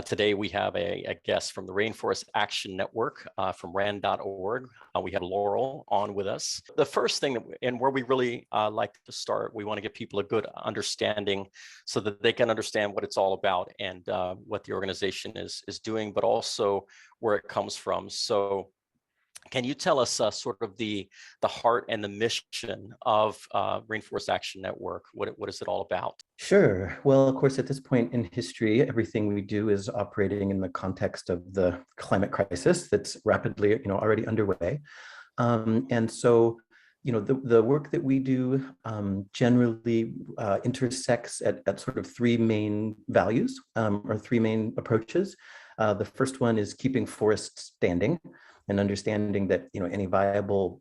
Today we have a guest from the Rainforest Action Network from RAN.org. We have Laurel on with us. The first thing, and where we really like to start, we want to give people a good understanding so that they can understand what it's all about and what the organization is doing, but also where it comes from. So can you tell us sort of the heart and the mission of Rainforest Action Network? What is it all about? Sure. Well, of course, at this point in history, everything we do is operating in the context of the climate crisis that's rapidly, already underway. And so, the work that we do generally intersects at sort of three main values or three main approaches. The first one is keeping forests standing and understanding that any viable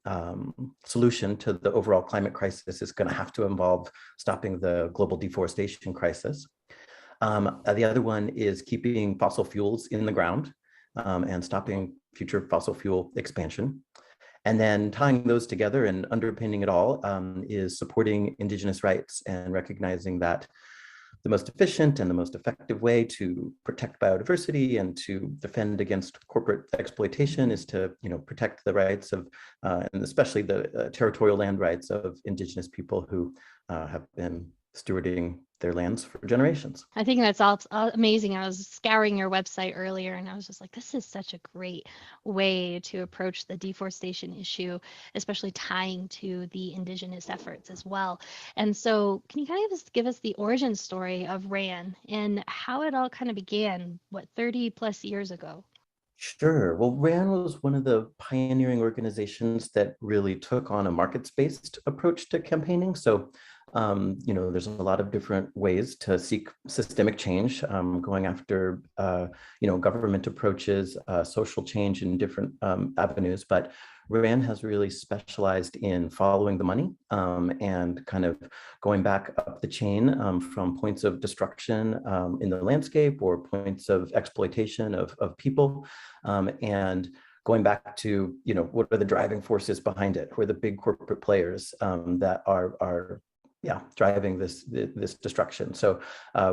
solution to the overall climate crisis is going to have to involve stopping the global deforestation crisis. The other one is keeping fossil fuels in the ground and stopping future fossil fuel expansion. And then tying those together and underpinning it all is supporting Indigenous rights and recognizing that the most efficient and the most effective way to protect biodiversity and to defend against corporate exploitation is to, protect the rights of, and especially the territorial land rights of Indigenous people who have been stewarding their lands for generations. I think that's all amazing. I was scouring your website earlier and I was just like, this is such a great way to approach the deforestation issue, especially tying to the Indigenous efforts as well. And so can you kind of give us the origin story of RAN and how it all kind of began, 30 plus years ago? Sure. Well, RAN was one of the pioneering organizations that really took on a markets-based approach to campaigning. So there's a lot of different ways to seek systemic change, going after, government approaches, social change in different avenues. But RAN has really specialized in following the money and kind of going back up the chain from points of destruction in the landscape or points of exploitation of people and going back to, what are the driving forces behind it? Who are the big corporate players that are driving this destruction. So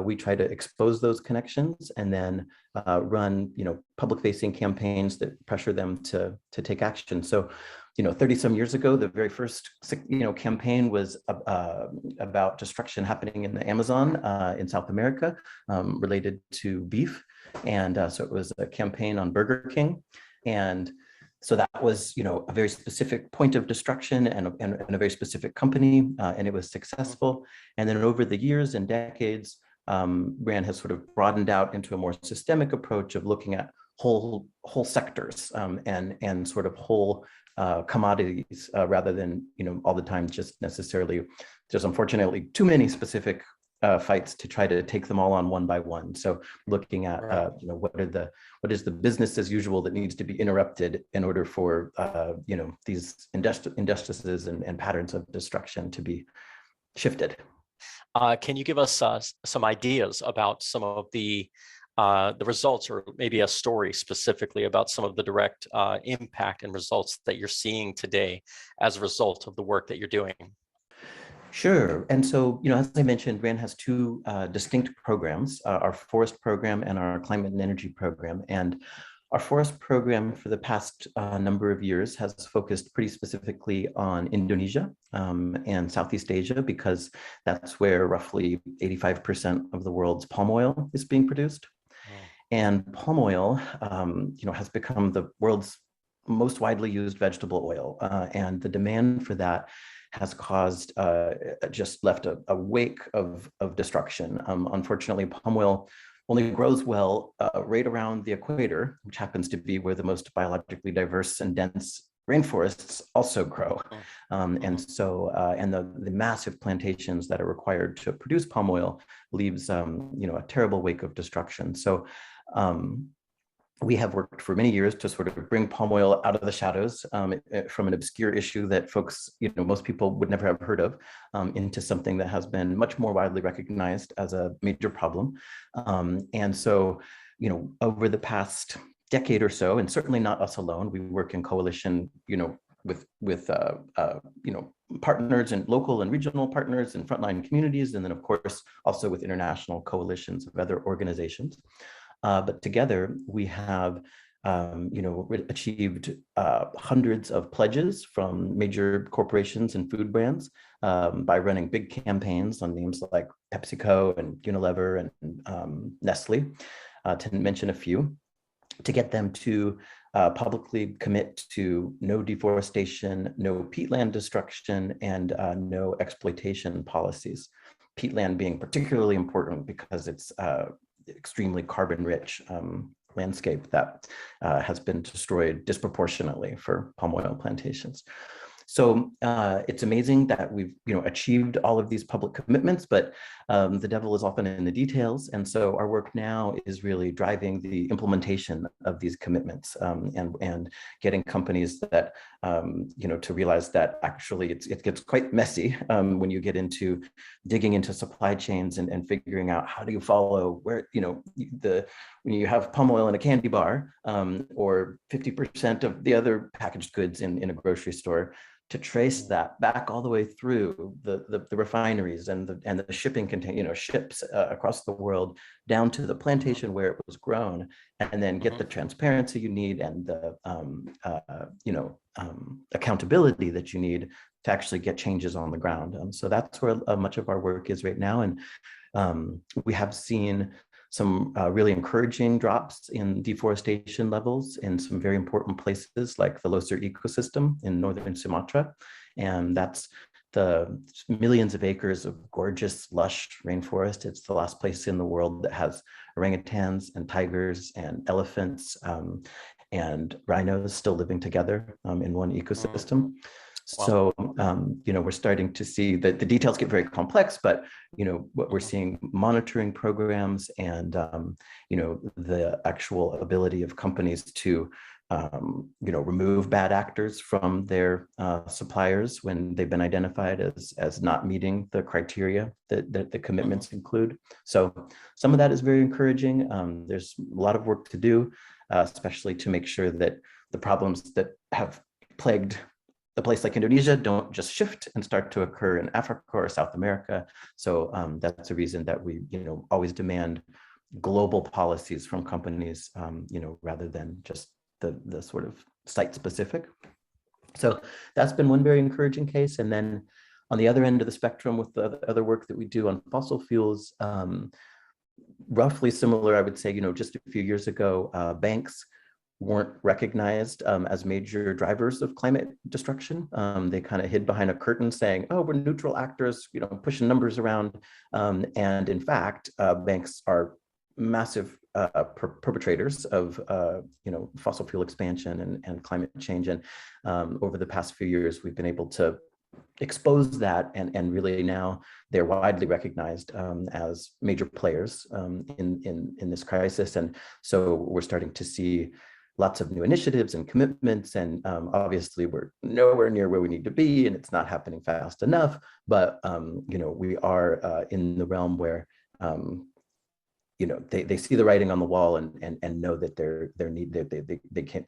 we try to expose those connections and then run, public-facing campaigns that pressure them to take action. So, 30 some years ago, the very first, campaign was about destruction happening in the Amazon in South America related to beef. And so it was a campaign on Burger King. And so that was, a very specific point of destruction and a very specific company, and it was successful. And then over the years and decades, RAN has sort of broadened out into a more systemic approach of looking at whole sectors and sort of whole commodities rather than, all the time just necessarily, just unfortunately too many specific fights to try to take them all on one by one. So looking at, what is the business as usual that needs to be interrupted in order for, these injustices and patterns of destruction to be shifted. Can you give us some ideas about some of the results, or maybe a story specifically about some of the direct impact and results that you're seeing today as a result of the work that you're doing? Sure. And so, as I mentioned, RAN has two distinct programs, our forest program and our climate and energy program. And our forest program for the past number of years has focused pretty specifically on Indonesia and Southeast Asia, because that's where roughly 85% of the world's palm oil is being produced. And palm oil, has become the world's most widely used vegetable oil. And the demand for that has caused, just left a wake of destruction. Unfortunately, palm oil only grows well right around the equator, which happens to be where the most biologically diverse and dense rainforests also grow. And so, and the massive plantations that are required to produce palm oil leaves, a terrible wake of destruction. So, we have worked for many years to sort of bring palm oil out of the shadows from an obscure issue that folks, most people would never have heard of, into something that has been much more widely recognized as a major problem. And so, over the past decade or so, and certainly not us alone, we work in coalition, with partners and local and regional partners and frontline communities, and then of course also with international coalitions of other organizations. but together we have achieved hundreds of pledges from major corporations and food brands by running big campaigns on names like PepsiCo and Unilever and Nestle, to mention a few, to get them to publicly commit to no deforestation, no peatland destruction, and no exploitation policies. Peatland being particularly important because it's extremely carbon rich landscape that has been destroyed disproportionately for palm oil plantations. So it's amazing that we've achieved all of these public commitments, but the devil is often in the details. And so our work now is really driving the implementation of these commitments and getting companies that to realize that actually it gets quite messy when you get into digging into supply chains and figuring out how do you follow where when you have palm oil in a candy bar or 50% of the other packaged goods in a grocery store, to trace that back all the way through the refineries and the shipping ships across the world down to the plantation where it was grown, and then get the transparency you need and the accountability that you need to actually get changes on the ground. So that's where much of our work is right now, and we have seen some really encouraging drops in deforestation levels in some very important places like the Loser ecosystem in northern Sumatra. And that's the millions of acres of gorgeous, lush rainforest. It's the last place in the world that has orangutans and tigers and elephants and rhinos still living together in one ecosystem. So, we're starting to see that the details get very complex, but, what we're seeing, monitoring programs and, the actual ability of companies to, remove bad actors from their suppliers when they've been identified as not meeting the criteria that the commitments include. So some of that is very encouraging. There's a lot of work to do, especially to make sure that the problems that have plagued a place like Indonesia don't just shift and start to occur in Africa or South America. So that's a reason that we, always demand global policies from companies, rather than just the sort of site specific. So that's been one very encouraging case. And then on the other end of the spectrum with the other work that we do on fossil fuels, roughly similar, I would say, just a few years ago, banks weren't recognized as major drivers of climate destruction. They kind of hid behind a curtain saying, oh, we're neutral actors, pushing numbers around. And in fact, banks are massive perpetrators of fossil fuel expansion and climate change. And over the past few years, we've been able to expose that, and really now they're widely recognized as major players in this crisis. And so we're starting to see lots of new initiatives and commitments, and obviously we're nowhere near where we need to be, and it's not happening fast enough. But we are in the realm where they see the writing on the wall and know that they're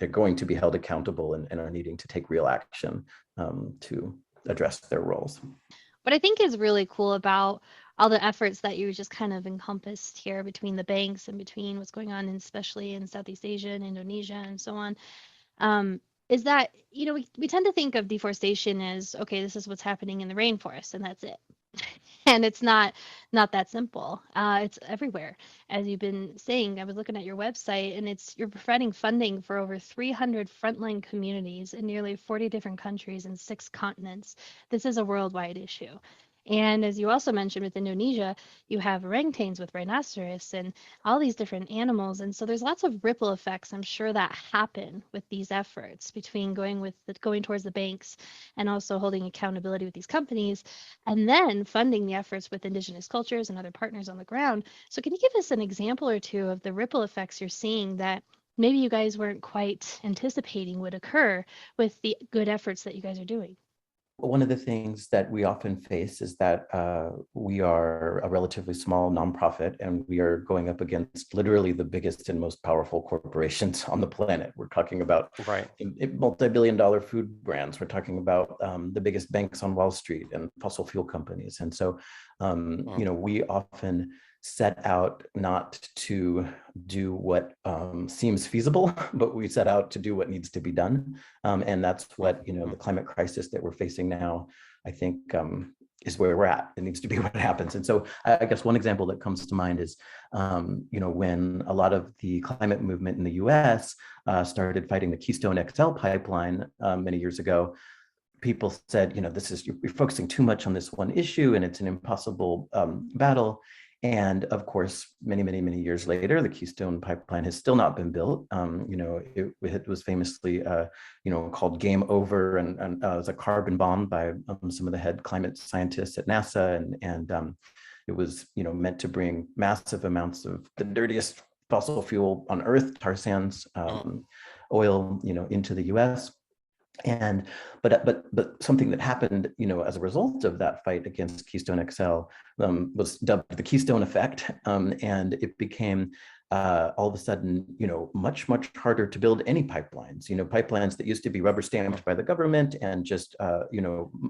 going to be held accountable and are needing to take real action to address their roles. What I think is really cool about all the efforts that you just kind of encompassed here between the banks and between what's going on, especially in Southeast Asia and Indonesia and so on, is that, we tend to think of deforestation as, okay, this is what's happening in the rainforest and that's it. And it's not that simple. It's everywhere. As you've been saying, I was looking at your website, and you're providing funding for over 300 frontline communities in nearly 40 different countries and 6 continents. This is a worldwide issue. And as you also mentioned with Indonesia, you have orangutans with rhinoceros and all these different animals. And so there's lots of ripple effects, I'm sure, that happen with these efforts between going towards the banks and also holding accountability with these companies, and then funding the efforts with Indigenous cultures and other partners on the ground. So can you give us an example or two of the ripple effects you're seeing that maybe you guys weren't quite anticipating would occur with the good efforts that you guys are doing? One of the things that we often face is that we are a relatively small nonprofit, and we are going up against literally the biggest and most powerful corporations on the planet. We're talking about multi-billion-dollar food brands. We're talking about the biggest banks on Wall Street and fossil fuel companies. And so We often set out not to do what seems feasible, but we set out to do what needs to be done. And that's what, the climate crisis that we're facing now, I think, is where we're at. It needs to be what happens. And so I guess one example that comes to mind is, when a lot of the climate movement in the US started fighting the Keystone XL pipeline many years ago, people said, you're focusing too much on this one issue and it's an impossible battle. And of course, many, many, many years later, the Keystone pipeline has still not been built. It was famously, called Game Over, and it was a carbon bomb by some of the head climate scientists at NASA, and it was, meant to bring massive amounts of the dirtiest fossil fuel on Earth, tar sands, oil, into the U.S. And but something that happened, as a result of that fight against Keystone XL was dubbed the Keystone Effect, and it became all of a sudden, much, much harder to build any pipelines. Pipelines that used to be rubber stamped by the government and just,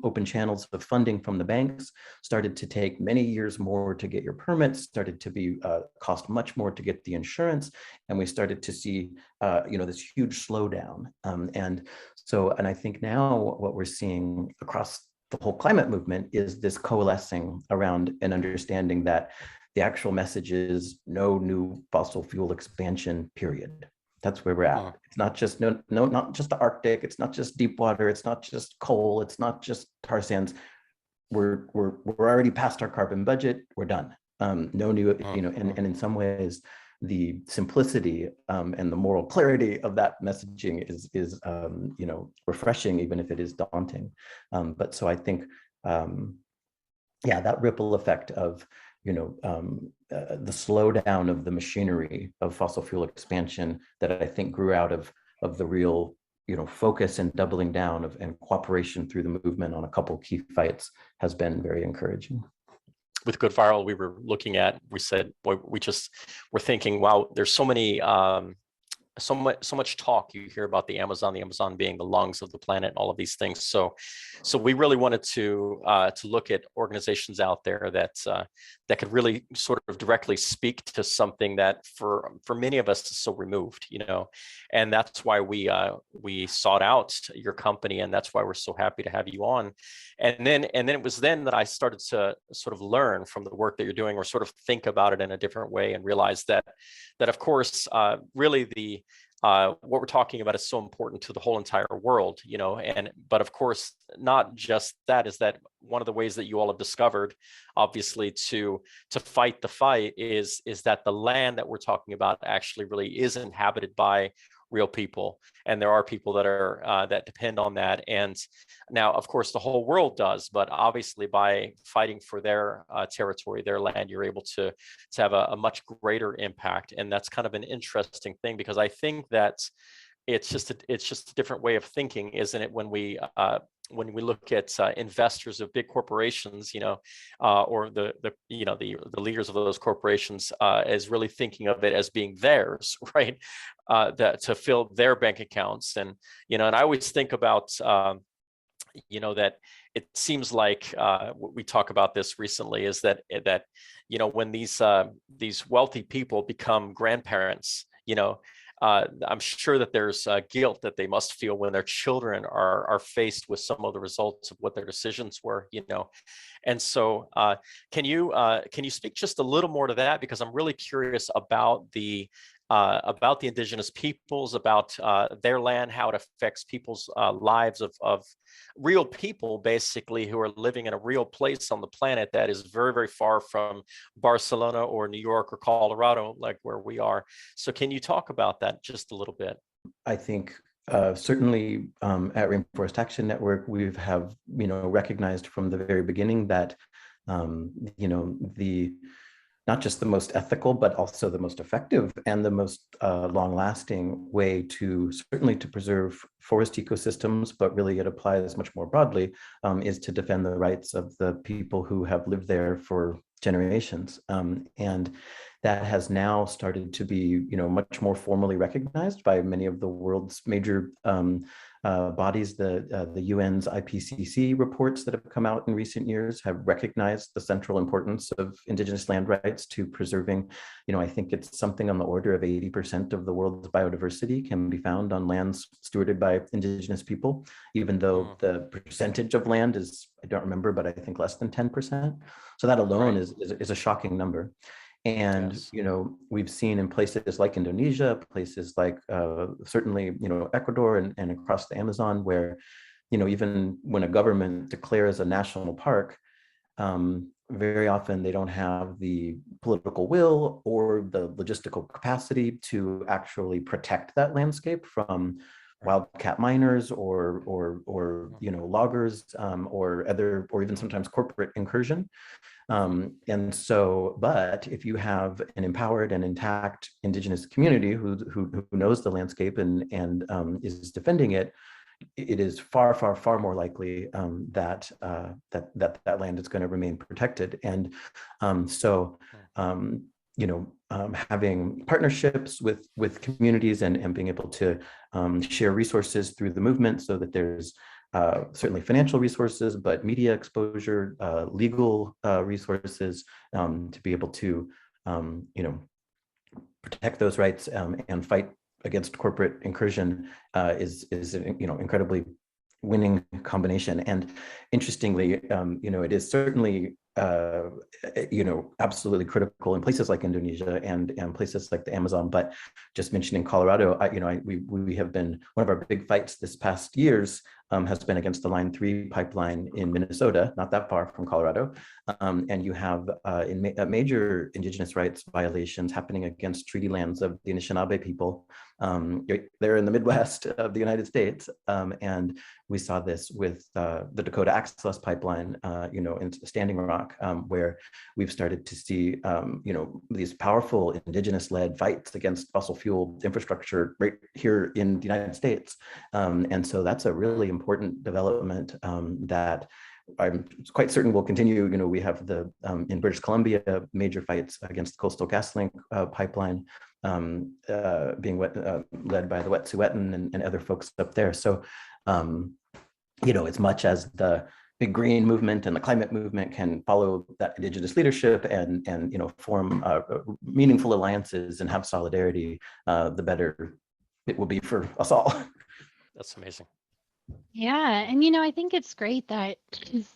open channels of funding from the banks started to take many years more to get your permits, started to be cost much more to get the insurance. And we started to see, this huge slowdown. And I think now what we're seeing across the whole climate movement is this coalescing around an understanding that the actual message is no new fossil fuel expansion, period. That's where we're at. It's not just not just the Arctic. It's not just deep water. It's not just coal. It's not just tar sands. We're already past our carbon budget. We're done. No new, and in some ways, the simplicity and the moral clarity of that messaging is refreshing, even if it is daunting. But so I think, that ripple effect of the slowdown of the machinery of fossil fuel expansion that I think grew out of the real focus and doubling down and cooperation through the movement on a couple of key fights has been very encouraging. With GoodViral, we said, boy, we're thinking, wow, there's so many, so much talk you hear about the Amazon being the lungs of the planet, and all of these things. So we really wanted to look at organizations out there that could really sort of directly speak to something that for many of us is so removed, and that's why we sought out your company, and that's why we're so happy to have you on. And then it was then that I started to sort of learn from the work that you're doing, or sort of think about it in a different way, and realize that of course, really what we're talking about is so important to the whole entire world, but of course, not just that, is that one of the ways that you all have discovered, obviously, to fight the fight is that the land that we're talking about actually really is inhabited by real people, and there are people that are that depend on that. And now, of course, the whole world does, but obviously by fighting for their territory, their land, you're able to have a much greater impact. And that's kind of an interesting thing, because I think that it's just a different way of thinking, isn't it? When we look at investors of big corporations, or the leaders of those corporations, as really thinking of it as being theirs, right? That to fill their bank accounts, and and I always think about that it seems like we talk about this recently, is that when these wealthy people become grandparents, I'm sure that there's guilt that they must feel when their children are faced with some of the results of what their decisions were, And so can you speak just a little more to that? Because I'm really curious about the indigenous peoples, about their land, how it affects people's lives of real people, basically, who are living in a real place on the planet that is very, very far from Barcelona or New York or Colorado, like where we are. So can you talk about that just a little bit? I think certainly at Rainforest Action Network, we have recognized from the very beginning that the not just the most ethical, but also the most effective and the most long-lasting way to certainly to preserve forest ecosystems, but really it applies much more broadly, is to defend the rights of the people who have lived there for generations. And that has now started to be, much more formally recognized by many of the world's major bodies, the UN's IPCC reports that have come out in recent years have recognized the central importance of Indigenous land rights to preserving, I think it's something on the order of 80% of the world's biodiversity can be found on lands stewarded by Indigenous people, even though the percentage of land is, I don't remember, but I think less than 10%. So that alone is a shocking number. And, Yes. We've seen in places like Indonesia, places like certainly, Ecuador and across the Amazon, where, even when a government declares a national park, very often they don't have the political will or the logistical capacity to actually protect that landscape from wildcat miners or loggers or even sometimes corporate incursion. And so, but if you have an empowered and intact Indigenous community who knows the landscape and is defending it, it is far, far, far more likely that land is going to remain protected. And having partnerships with communities and being able to share resources through the movement, so that there's certainly financial resources, but media exposure, legal resources to be able to, protect those rights and fight against corporate incursion is an incredibly winning combination. And interestingly, it is certainly absolutely critical in places like Indonesia and places like the Amazon. But just mentioning Colorado, we have been, one of our big fights this past years has been against the Line 3 pipeline in Minnesota, not that far from Colorado. And you have major Indigenous rights violations happening against treaty lands of the Anishinaabe people. They're in the Midwest of the United States. And we saw this with the Dakota Access Pipeline, in Standing Rock, where we've started to see, these powerful Indigenous-led fights against fossil fuel infrastructure right here in the United States. And so that's a really important development that I'm quite certain will continue. We have in British Columbia, major fights against the Coastal GasLink pipeline being led by the Wet'suwet'en and other folks up there. So, as much as the big green movement and the climate movement can follow that Indigenous leadership and form meaningful alliances and have solidarity, the better it will be for us all. That's amazing. Yeah, and I think it's great that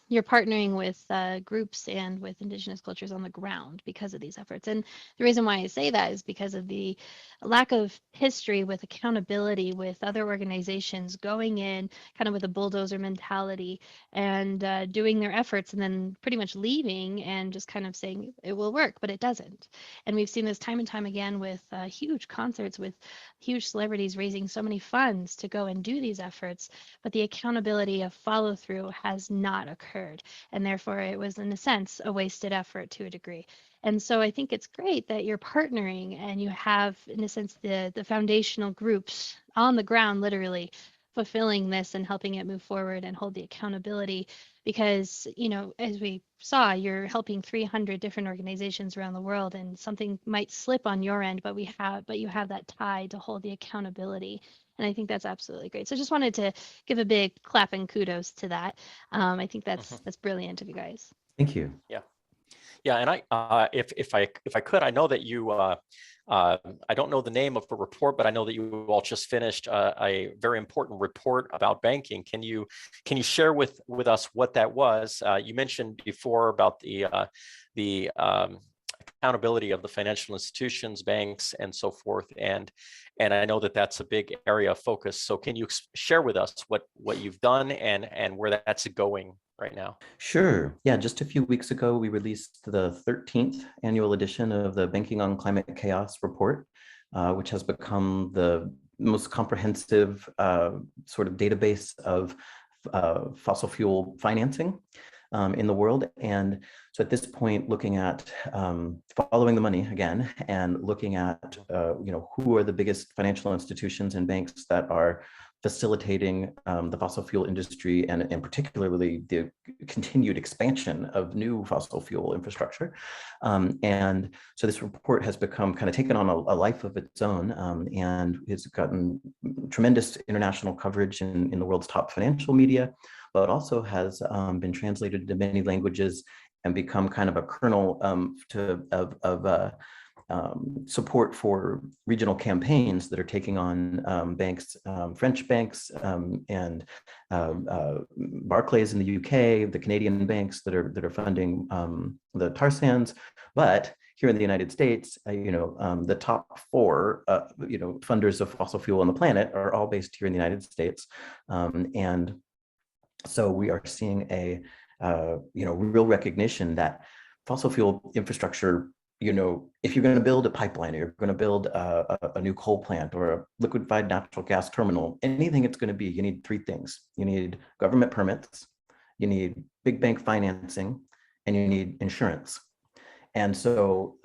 you're partnering with groups and with Indigenous cultures on the ground because of these efforts. And the reason why I say that is because of the lack of history with accountability with other organizations going in kind of with a bulldozer mentality and doing their efforts and then pretty much leaving and just kind of saying it will work, but it doesn't. And we've seen this time and time again with huge concerts with huge celebrities raising so many funds to go and do these efforts, but the accountability of follow through has not occurred. And therefore, it was, in a sense, a wasted effort to a degree. And so I think it's great that you're partnering and you have, in a sense, the foundational groups on the ground, literally fulfilling this and helping it move forward and hold the accountability. Because, as we saw, you're helping 300 different organizations around the world, and something might slip on your end, but you have that tie to hold the accountability. And I think that's absolutely great. So I just wanted to give a big clap and kudos to that. I think that's brilliant of you guys. Thank you. Yeah, and if I could, I know that you. I don't know the name of the report, but I know that you all just finished a very important report about banking. Can you share with us what that was? You mentioned before about the accountability of the financial institutions, banks, and so forth, and I know that that's a big area of focus. So can you share with us what you've done and where that's going right now? Sure. Yeah, just a few weeks ago, we released the 13th annual edition of the Banking on Climate Chaos report, which has become the most comprehensive sort of database of fossil fuel financing in the world. And so at this point, looking at following the money again, and looking at who are the biggest financial institutions and banks that are facilitating the fossil fuel industry and particularly the continued expansion of new fossil fuel infrastructure. And so this report has become kind of taken on a life of its own, and it's gotten tremendous international coverage in the world's top financial media, but also has been translated into many languages and become kind of a kernel of support for regional campaigns that are taking on banks, French banks, and Barclays in the UK, the Canadian banks that are funding the tar sands. But here in the United States, the top four, funders of fossil fuel on the planet are all based here in the United States, and so we are seeing a real recognition that fossil fuel infrastructure, if you're going to build a pipeline, or you're going to build a new coal plant or a liquefied natural gas terminal, anything it's going to be, you need three things. You need government permits, you need big bank financing, and you need insurance. And so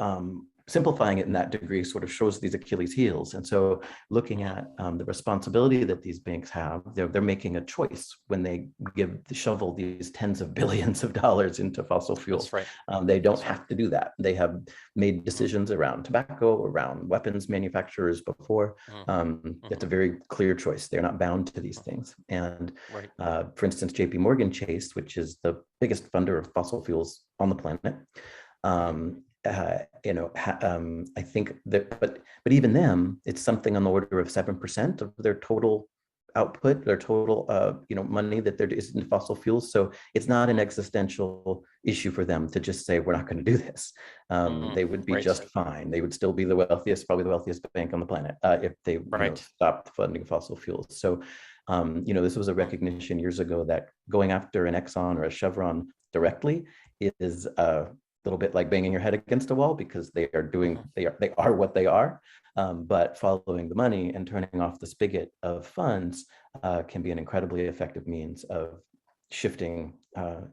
simplifying it in that degree sort of shows these Achilles heels. And so looking at the responsibility that these banks have, they're making a choice when they shovel these tens of billions of dollars into fossil fuels. That's right. They don't have to do that. They have made decisions around tobacco, around weapons manufacturers before. It's a very clear choice. They're not bound to these things. And for instance, JP Morgan Chase, which is the biggest funder of fossil fuels on the planet, I think that, but even them, it's something on the order of 7% of their total output, their total, money that there is in fossil fuels. So it's not an existential issue for them to just say, we're not going to do this. They would be just fine. They would still be probably the wealthiest bank on the planet if they stopped funding fossil fuels. So, this was a recognition years ago that going after an Exxon or a Chevron directly is little bit like banging your head against a wall, because they are what they are, but following the money and turning off the spigot of funds can be an incredibly effective means of shifting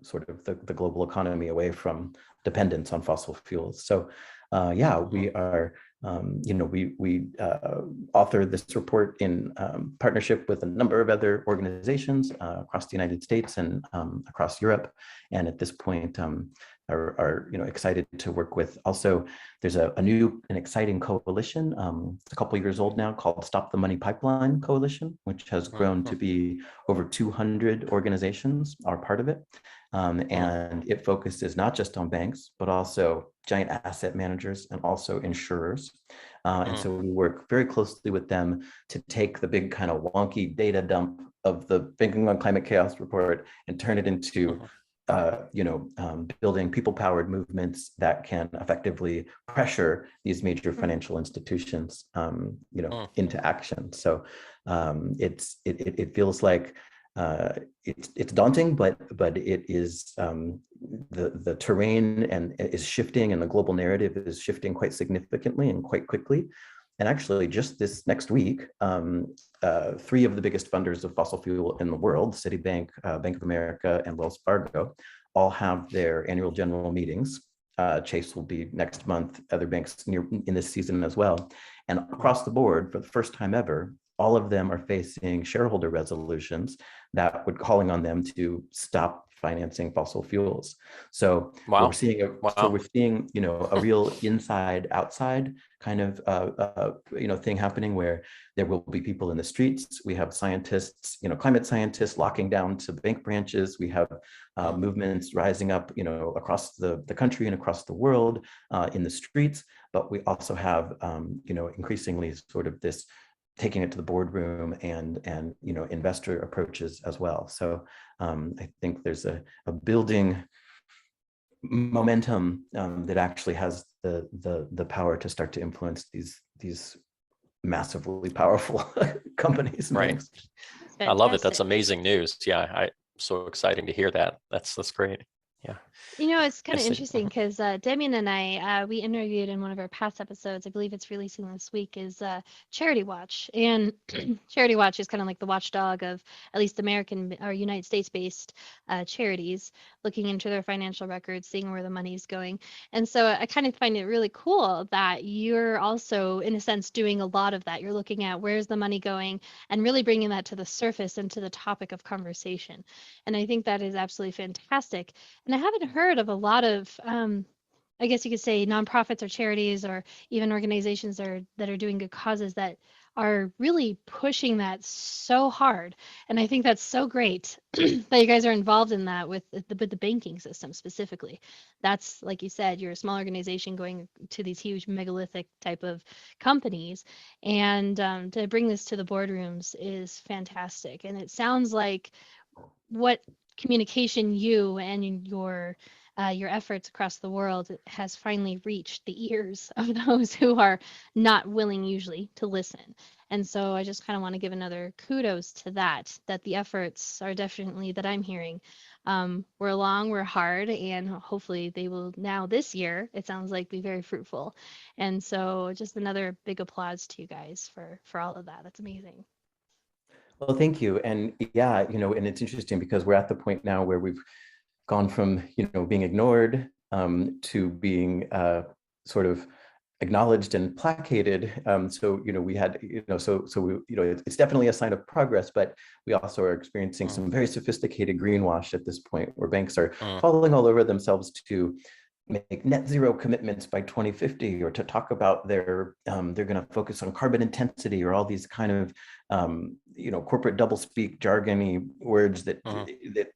sort of the global economy away from dependence on fossil fuels. So we are we authored this report in partnership with a number of other organizations across the United States and across Europe, and at this point are excited to work with. Also, there's a new and exciting coalition. It's a couple of years old now, called Stop the Money Pipeline Coalition, which has grown to be over 200 organizations are part of it. And it focuses not just on banks, but also giant asset managers and also insurers. And so we work very closely with them to take the big kind of wonky data dump of the Banking on Climate Chaos report and turn it into building people-powered movements that can effectively pressure these major financial institutions, into action. So it feels like it's daunting, but it is the terrain and is shifting, and the global narrative is shifting quite significantly and quite quickly. And actually, just this next week, three of the biggest funders of fossil fuel in the world, Citibank, Bank of America, and Wells Fargo, all have their annual general meetings. Chase will be next month, other banks in this season as well. And across the board, for the first time ever, all of them are facing shareholder resolutions that would calling on them to stop financing fossil fuels. So we're seeing a real inside outside kind of thing happening, where there will be people in the streets. We have scientists, climate scientists locking down to bank branches. We have movements rising up, across the country and across the world in the streets. But we also have, increasingly sort of this taking it to the boardroom and investor approaches as well. So I think there's a building momentum that actually has the power to start to influence these massively powerful companies. Right. I love it. That's amazing news. Yeah, so exciting to hear that. That's great. Yeah. You know, it's kind of Yes, interesting because Demian and I, we interviewed in one of our past episodes, I believe it's releasing this week, is Charity Watch. And Charity Watch is kind of like the watchdog of at least American or United States-based charities, looking into their financial records, seeing where the money's going. And so I kind of find it really cool that you're also, in a sense, doing a lot of that. You're looking at where's the money going and really bringing that to the surface and to the topic of conversation. And I think that is absolutely fantastic. And I haven't heard of a lot of, I guess you could say, nonprofits or charities or even organizations that are doing good causes that are really pushing that so hard. And I think that's so great that you guys are involved in that with the banking system specifically. That's, like you said, you're a small organization going to these huge megalithic type of companies. And to bring this to the boardrooms is fantastic. And it sounds like what communication you and your efforts across the world has finally reached the ears of those who are not willing usually to listen. And so I just kind of want to give another kudos to that the efforts are definitely that I'm hearing. We're long, we're hard, and hopefully they will now this year, it sounds like, be very fruitful. And so just another big applause to you guys for all of that. That's amazing. Well, thank you. And yeah, and it's interesting because we're at the point now where we've gone from, being ignored to being sort of acknowledged and placated. So, we had, so we, it's definitely a sign of progress, but we also are experiencing some very sophisticated greenwash at this point where banks are falling all over themselves to make net zero commitments by 2050, or to talk about they're going to focus on carbon intensity, or all these kind of corporate doublespeak jargony words that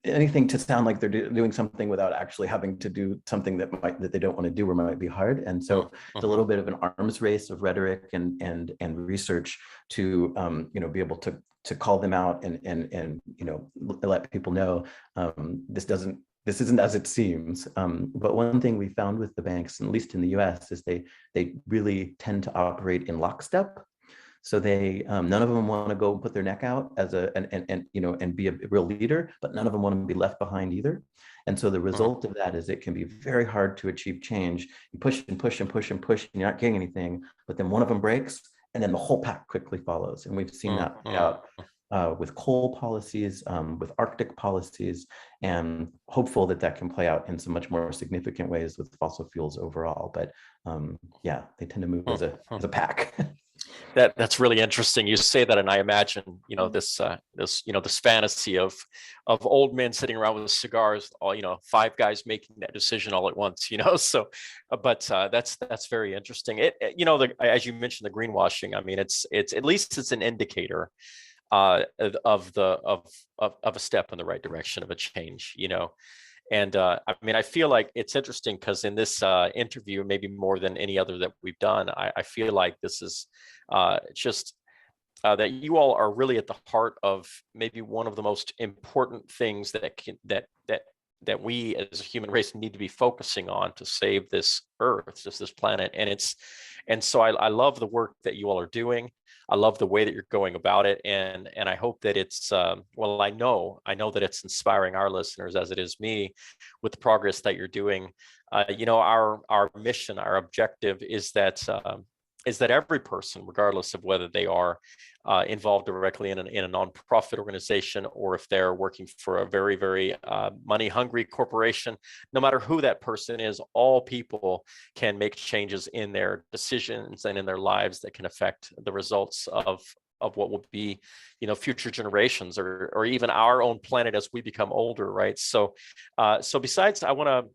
anything to sound like they're doing something without actually having to do something that they don't want to do or might be hard. And so it's a little bit of an arms race of rhetoric and research to be able to call them out and let people know this isn't as it seems. But one thing we found with the banks, at least in the US, is they really tend to operate in lockstep. So they none of them want to go put their neck out as and be a real leader, but none of them want to be left behind either. And so the result of that is it can be very hard to achieve change. You push and push and push and push, and you're not getting anything. But then one of them breaks, and then the whole pack quickly follows. And we've seen that play out with coal policies, with Arctic policies, and hopeful that can play out in some much more significant ways with fossil fuels overall. But yeah, they tend to move as a pack. That's really interesting. You say that, and I imagine, this fantasy of old men sitting around with cigars, all, five guys making that decision all at once, So, but that's very interesting. As you mentioned, the greenwashing. I mean, it's at least it's an indicator of a step in the right direction, of a change, And I mean, I feel like it's interesting because in this interview, maybe more than any other that we've done, I feel like this is just that you all are really at the heart of maybe one of the most important things that we as a human race need to be focusing on to save this earth, just this planet. And so I love the work that you all are doing. I love the way that you're going about it, and I hope that it's well, I know that it's inspiring our listeners as it is me, with the progress that you're doing. Our mission, our objective is that every person, regardless of whether they are involved directly in a nonprofit organization, or if they're working for a very, very money-hungry corporation, no matter who that person is, all people can make changes in their decisions and in their lives that can affect the results of what will be, future generations, or even our own planet as we become older, right? So besides, I want to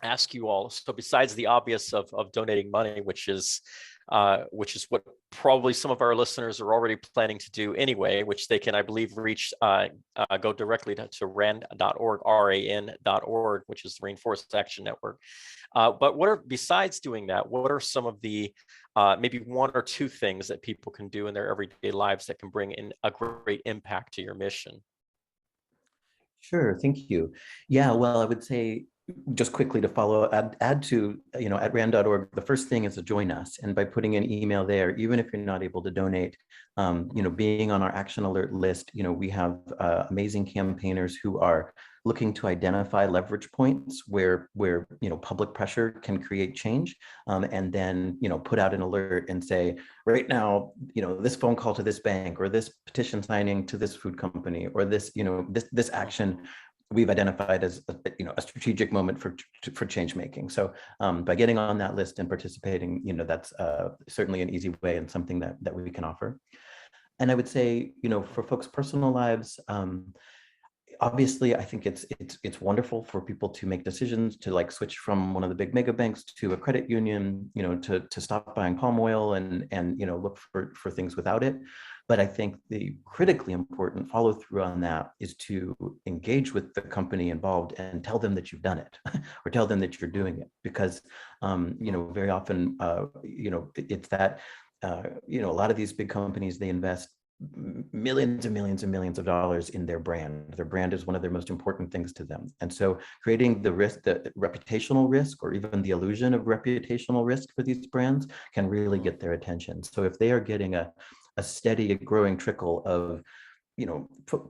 ask you all, so besides the obvious of donating money, which is what probably some of our listeners are already planning to do anyway, which they can, I believe, reach, go directly to RAN.org, RAN.org, which is the Rainforest Action Network. But besides doing that, what are some of the maybe one or two things that people can do in their everyday lives that can bring in a great impact to your mission? Sure, thank you. Yeah, well, I would say just quickly to follow, add to, at rand.org, the first thing is to join us. And by putting an email there, even if you're not able to donate, being on our action alert list, we have amazing campaigners who are looking to identify leverage points where public pressure can create change, and then, put out an alert and say, right now, this phone call to this bank, or this petition signing to this food company, or this, this action we've identified as a strategic moment for change making. So by getting on that list and participating, that's certainly an easy way and something that we can offer. And I would say, for folks' personal lives, obviously, I think it's wonderful for people to make decisions to like switch from one of the big mega banks to a credit union, to stop buying palm oil and look for things without it. But I think the critically important follow through on that is to engage with the company involved and tell them that you've done it, or tell them that you're doing it, because very often it's that a lot of these big companies, they invest millions and millions and millions of dollars in their brand. Their brand is one of their most important things to them. And so creating the risk, the reputational risk, or even the illusion of reputational risk for these brands can really get their attention. So if they are getting a steady growing trickle of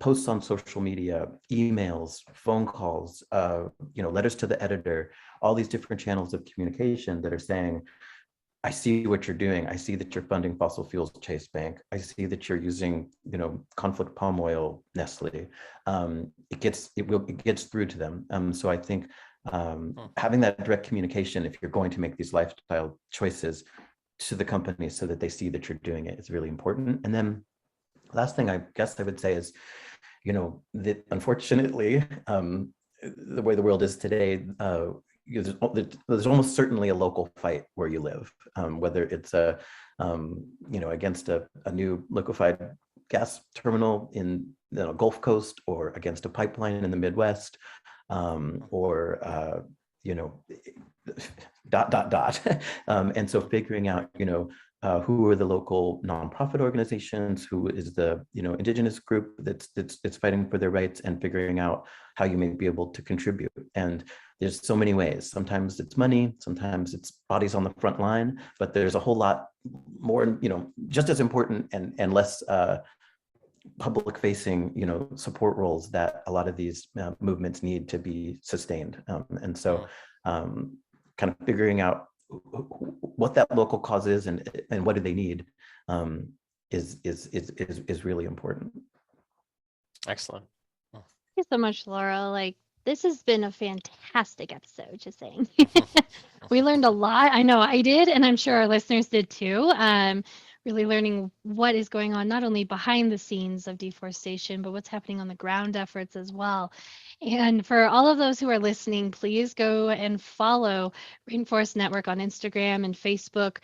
posts on social media, emails, phone calls, letters to the editor, all these different channels of communication that are saying, I see what you're doing. I see that you're funding fossil fuels Chase Bank. I see that you're using, conflict palm oil, Nestle. It gets through to them. So I think having that direct communication, if you're going to make these lifestyle choices, to the company so that they see that you're doing it, is really important. And then last thing I guess I would say is, that unfortunately, the way the world is today, there's almost certainly a local fight where you live, whether it's against a new liquefied gas terminal in the Gulf Coast, or against a pipeline in the Midwest, or and so figuring out, who are the local nonprofit organizations, who is the, Indigenous group that's fighting for their rights, and figuring out how you may be able to contribute. And there's so many ways. Sometimes it's money, sometimes it's bodies on the front line, but there's a whole lot more, just as important and less public facing, support roles that a lot of these movements need to be sustained. And so kind of figuring out what that local cause is and what do they need is really important. Excellent. Thank you so much, Laurel. This has been a fantastic episode, just saying. We learned a lot. I know I did, and I'm sure our listeners did too. Really learning what is going on, not only behind the scenes of deforestation, but what's happening on the ground efforts as well. And for all of those who are listening, please go and follow Rainforest Network on Instagram and Facebook.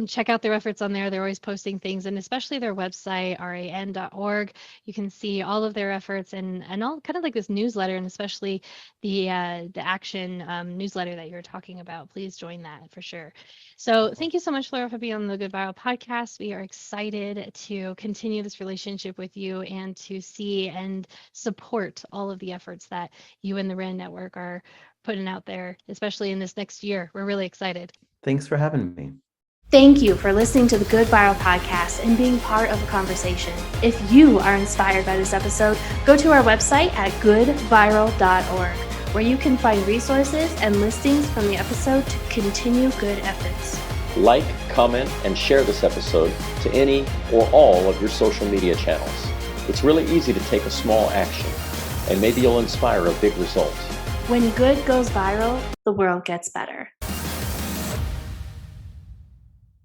Check out their efforts on there. They're always posting things, and especially their website, ran.org. You can see all of their efforts and all kind of like this newsletter, and especially the action newsletter that you're talking about. Please join that for sure. So thank you so much, Laura, for being on the GoodViral podcast. We are excited to continue this relationship with you and to see and support all of the efforts that you and the RAND Network are putting out there, especially in this next year. We're really excited. Thanks for having me. Thank you for listening to the GoodViral podcast and being part of the conversation. If you are inspired by this episode, go to our website at goodviral.org, where you can find resources and listings from the episode to continue good efforts. Like, comment, and share this episode to any or all of your social media channels. It's really easy to take a small action, and maybe you'll inspire a big result. When good goes viral, the world gets better.